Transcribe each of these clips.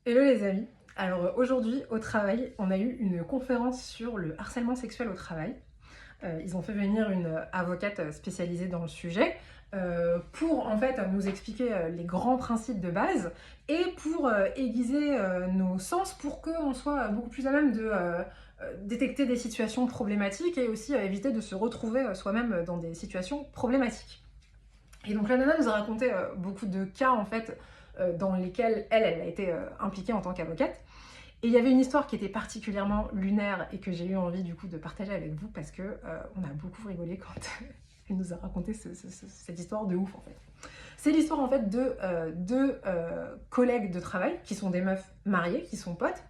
Hello les amis. Alors aujourd'hui au travail, on a eu une conférence sur le harcèlement sexuel au travail. Ils ont fait venir une avocate spécialisée dans le sujet pour en fait nous expliquer les grands principes de base et pour aiguiser nos sens pour qu'on soit beaucoup plus à même de détecter des situations problématiques et aussi éviter de se retrouver soi-même dans des situations problématiques. Et donc la nana nous a raconté beaucoup de cas en fait dans lesquels elle a été impliquée en tant qu'avocate. Et il y avait une histoire qui était particulièrement lunaire et que j'ai eu envie du coup de partager avec vous parce que on a beaucoup rigolé quand elle nous a raconté cette histoire de ouf en fait. C'est l'histoire en fait de deux collègues de travail qui sont des meufs mariées, qui sont potes.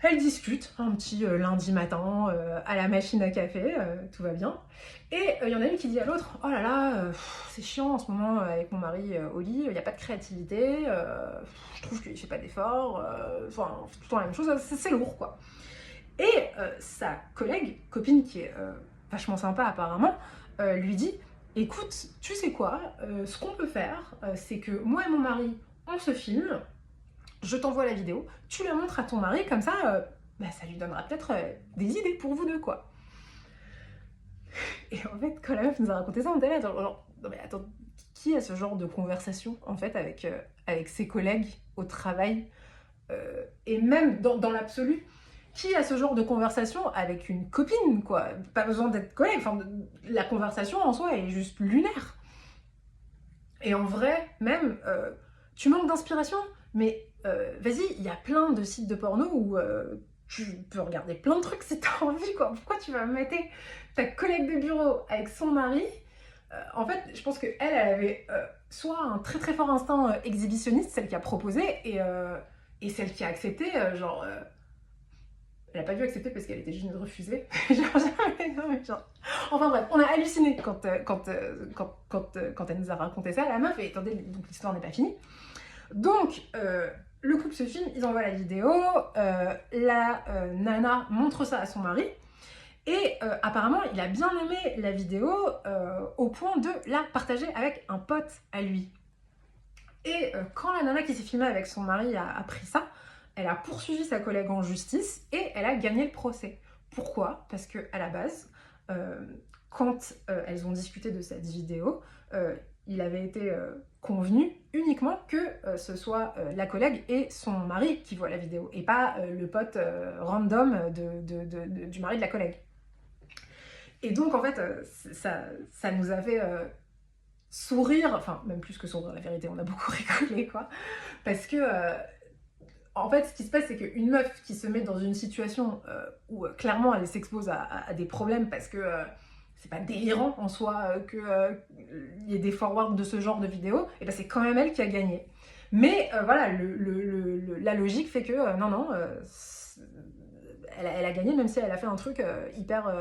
Elles discutent un petit lundi matin à la machine à café, tout va bien. Et il y en a une qui dit à l'autre: oh là là, c'est chiant en ce moment avec mon mari au lit, il n'y a pas de créativité, je trouve qu'il ne fait pas d'efforts, enfin, on fait tout le temps la même chose, c'est lourd quoi. Et sa collègue, copine qui est vachement sympa apparemment, lui dit: écoute, tu sais quoi, ce qu'on peut faire, c'est que moi et mon mari, on se filme, je t'envoie la vidéo, tu la montres à ton mari, comme ça, ça lui donnera peut-être des idées pour vous deux, quoi. Et en fait, quand la meuf nous a raconté ça, on était là, genre, non mais attends, qui a ce genre de conversation, en fait, avec ses collègues au travail et même dans l'absolu, qui a ce genre de conversation avec une copine, quoi. Pas besoin d'être collègue, enfin, la conversation en soi est juste lunaire. Et en vrai, même, tu manques d'inspiration, mais vas-y, il y a plein de sites de porno où tu peux regarder plein de trucs si t'as envie, quoi. Pourquoi tu vas mater ta collègue de bureau avec son mari? En fait, je pense qu'elle avait soit un très très fort instinct exhibitionniste, celle qui a proposé, et celle qui a accepté, elle a pas dû accepter parce qu'elle était juste refusée. Genre, enfin bref, on a halluciné quand elle nous a raconté ça, la meuf, et attendez, donc l'histoire n'est pas finie. Donc, le couple se filme, ils envoient la vidéo, la nana montre ça à son mari, et apparemment, il a bien aimé la vidéo au point de la partager avec un pote à lui. Et quand la nana qui s'est filmée avec son mari a appris ça, elle a poursuivi sa collègue en justice et elle a gagné le procès. Pourquoi? Parce qu'à la base, euh, quand elles ont discuté de cette vidéo, il avait été convenu uniquement que ce soit la collègue et son mari qui voient la vidéo et pas le pote random du mari de la collègue. Et donc en fait, ça nous a fait sourire, enfin même plus que sourire, la vérité, on a beaucoup rigolé quoi, parce que en fait, ce qui se passe, c'est qu'une meuf qui se met dans une situation où clairement elle s'expose à des problèmes parce que c'est pas délirant en soi qu'il y ait des forwards de ce genre de vidéos, et ben c'est quand même elle qui a gagné. Mais voilà, la logique fait que non, non, elle a gagné même si elle a fait un truc hyper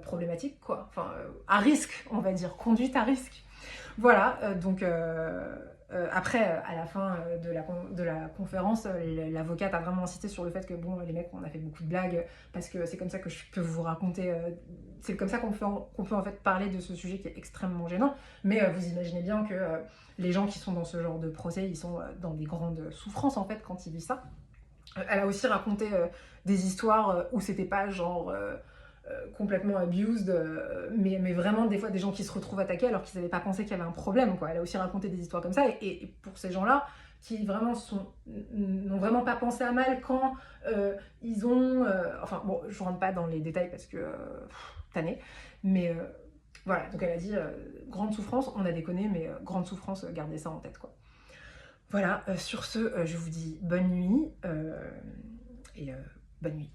problématique, quoi. Enfin, à risque, on va dire, conduite à risque. Voilà, donc après, à la fin de la conférence, l'avocate a vraiment insisté sur le fait que, bon, les mecs, on a fait beaucoup de blagues, parce que c'est comme ça que je peux vous raconter, c'est comme ça qu'on peut en fait parler de ce sujet qui est extrêmement gênant, mais vous imaginez bien que les gens qui sont dans ce genre de procès, ils sont dans des grandes souffrances, en fait, quand ils vivent ça. Elle a aussi raconté des histoires où c'était pas genre complètement abused, mais vraiment des fois des gens qui se retrouvent attaqués alors qu'ils n'avaient pas pensé qu'il y avait un problème, quoi. Elle a aussi raconté des histoires comme ça, et pour ces gens-là qui vraiment n'ont vraiment pas pensé à mal quand ils ont... enfin bon, je rentre pas dans les détails parce que... tanné, mais voilà, donc elle a dit grande souffrance, on a déconné, mais grande souffrance, gardez ça en tête, quoi. Voilà, sur ce, je vous dis bonne nuit et bonne nuit.